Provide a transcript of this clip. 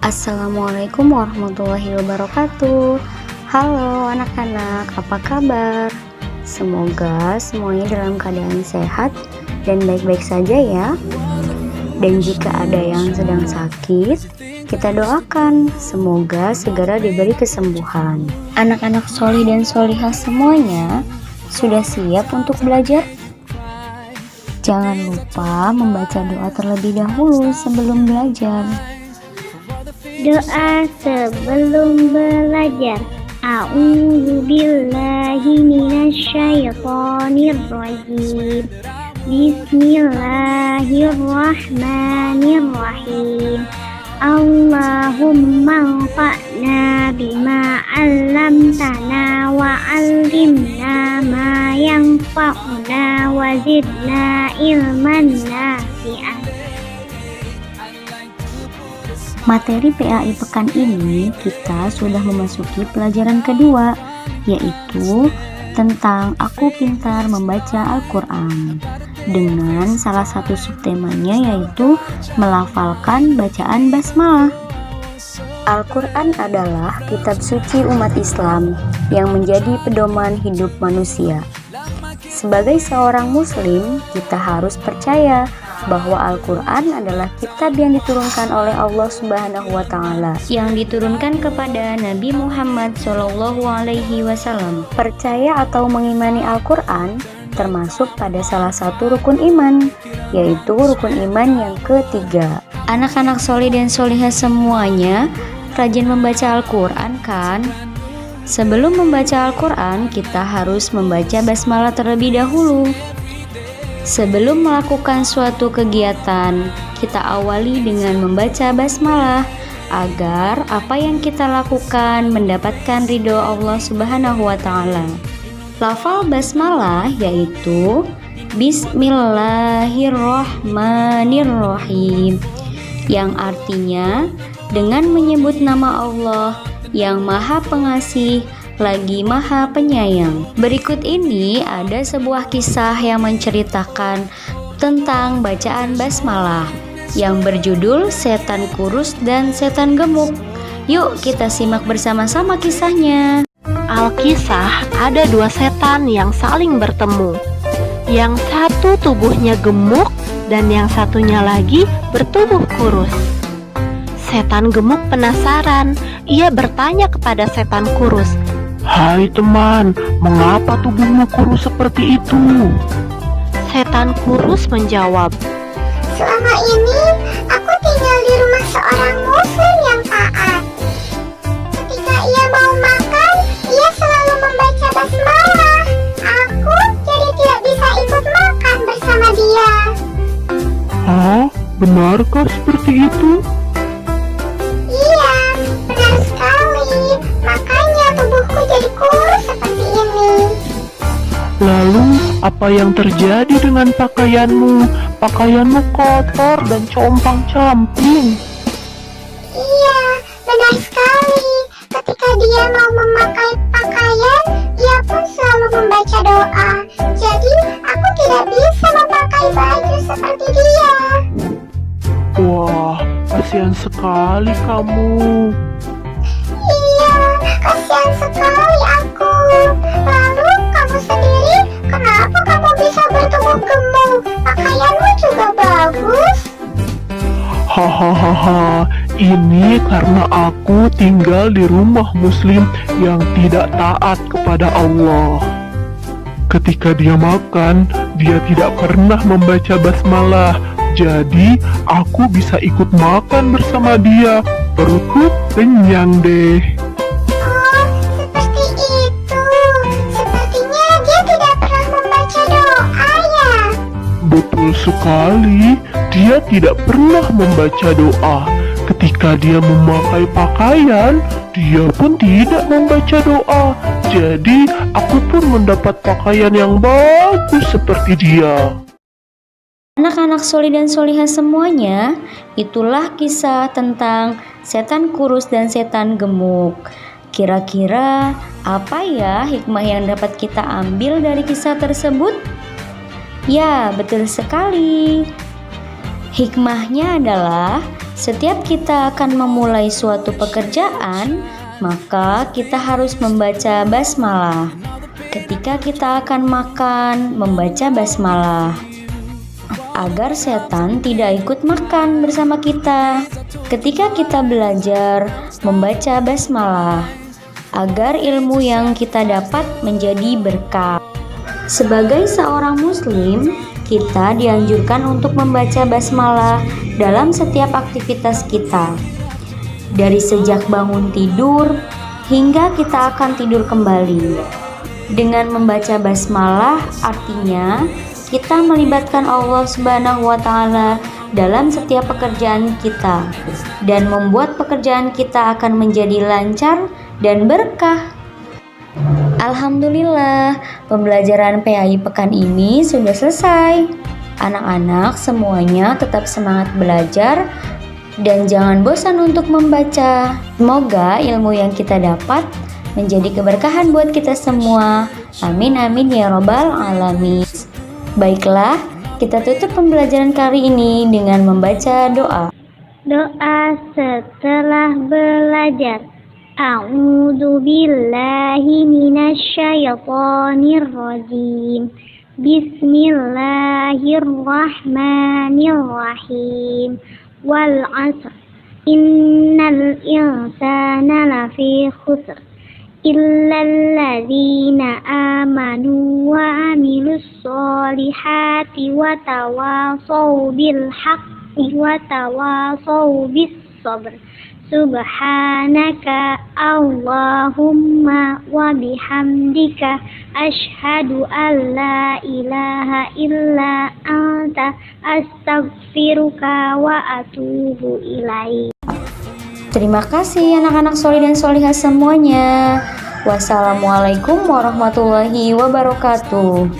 Assalamualaikum warahmatullahi wabarakatuh. Halo anak-anak, apa kabar? Semoga semuanya dalam keadaan sehat dan baik-baik saja ya. Dan jika ada yang sedang sakit, kita doakan semoga segera diberi kesembuhan. Anak-anak solih dan solihah semuanya sudah siap untuk belajar? Jangan lupa membaca doa terlebih dahulu sebelum belajar. Doa sebelum belajar. A'udzu billahi minasyaitonir rajim. Bismillahirrahmanirrahim. Allahumma anfa'na bima 'allamtana wa 'allimna ma yanfa'una wa zidna ilman nafi'an. Materi PAI pekan ini kita sudah memasuki pelajaran kedua, yaitu tentang Aku Pintar Membaca Al-Quran, dengan salah satu subtemanya yaitu melafalkan bacaan basmalah. Al-Quran adalah kitab suci umat Islam yang menjadi pedoman hidup manusia. Sebagai seorang muslim, kita harus percaya bahwa Al-Quran adalah kitab yang diturunkan oleh Allah Subhanahu wa Ta'ala, yang diturunkan kepada Nabi Muhammad SAW. Percaya atau mengimani Al-Quran termasuk pada salah satu rukun iman, yaitu rukun iman yang ketiga. Anak-anak solih dan solihah semuanya rajin membaca Al-Quran kan? Sebelum membaca Al-Quran, kita harus membaca basmalah terlebih dahulu. Sebelum melakukan suatu kegiatan, kita awali dengan membaca basmalah agar apa yang kita lakukan mendapatkan ridho Allah Subhanahu wa Ta'ala. Lafal basmalah yaitu Bismillahirrahmanirrahim, yang artinya dengan menyebut nama Allah yang Maha Pengasih lagi Maha Penyayang. Berikut ini ada sebuah kisah yang menceritakan tentang bacaan basmalah yang berjudul Setan Kurus dan Setan Gemuk. Yuk kita simak bersama-sama kisahnya. Alkisah, ada dua setan yang saling bertemu. Yang satu tubuhnya gemuk dan yang satunya lagi bertubuh kurus. Setan gemuk penasaran. Ia bertanya kepada setan kurus, "Hai teman, mengapa tubuhmu kurus seperti itu?" Setan kurus menjawab, Selama ini aku tinggal di rumah seorang muslim yang taat. Ketika ia mau makan, ia selalu membaca basmalah. Aku jadi tidak bisa ikut makan bersama dia. Hah? Benarkah seperti itu? Iya, benar sekali. Makanya tubuhku jadi kurus seperti ini. Lalu, apa yang terjadi dengan pakaianmu? Pakaianmu kotor dan compang-camping. Iya, benar sekali. Ketika dia mau memakai pakaian, ia pun selalu membaca doa. Jadi, aku tidak bisa memakai baju seperti dia. Wah, kasihan sekali kamu. Iya, kasihan sekali aku. Lalu, kamu sendiri, kenapa kamu bisa bertubuh gemuk? Pakaianmu juga bagus. Hahaha, ini karena aku tinggal di rumah muslim yang tidak taat kepada Allah. Ketika dia makan, dia tidak pernah membaca basmalah. Jadi, aku bisa ikut makan bersama dia. Perutku kenyang deh. Oh, seperti itu. Sepertinya dia tidak pernah membaca doa ya. Betul sekali, dia tidak pernah membaca doa. Ketika dia memakai pakaian, dia pun tidak membaca doa. Jadi, aku pun mendapat pakaian yang bagus seperti dia. Anak-anak solih dan solihah semuanya, itulah kisah tentang setan kurus dan setan gemuk. Kira-kira apa ya hikmah yang dapat kita ambil dari kisah tersebut? Ya, betul sekali. Hikmahnya adalah Setiap kita akan memulai suatu pekerjaan, maka kita harus membaca basmalah. Ketika kita akan makan, membaca basmalah agar setan tidak ikut makan bersama kita. Ketika kita belajar, membaca basmalah agar ilmu yang kita dapat menjadi berkah. Sebagai seorang muslim, kita dianjurkan untuk membaca basmalah dalam setiap aktivitas kita. Dari sejak bangun tidur hingga kita akan tidur kembali. Dengan membaca basmalah artinya kita melibatkan Allah Subhanahu wa taala dalam setiap pekerjaan kita dan membuat pekerjaan kita akan menjadi lancar dan berkah. Alhamdulillah, pembelajaran PAI pekan ini sudah selesai. Anak-anak semuanya tetap semangat belajar dan jangan bosan untuk membaca. Semoga ilmu yang kita dapat menjadi keberkahan buat kita semua. Amin amin ya robbal alamin. Baiklah, kita tutup pembelajaran kali ini dengan membaca doa. Doa setelah belajar. A'udzu billahi minasyaitonir rajim. Bismillahirrahmanirrahim. Wal 'asr. Innal insana lafi khusr. Illalladzina amanu wa amilus solihati wa tawasaw bil haqqi wa tawasaw bis sabr. Subhanaka Allahumma wa bihamdika asyhadu an la ilaha illa anta astaghfiruka wa atubu ilaik. Terima kasih anak-anak solih dan solihah semuanya. Wassalamualaikum warahmatullahi wabarakatuh.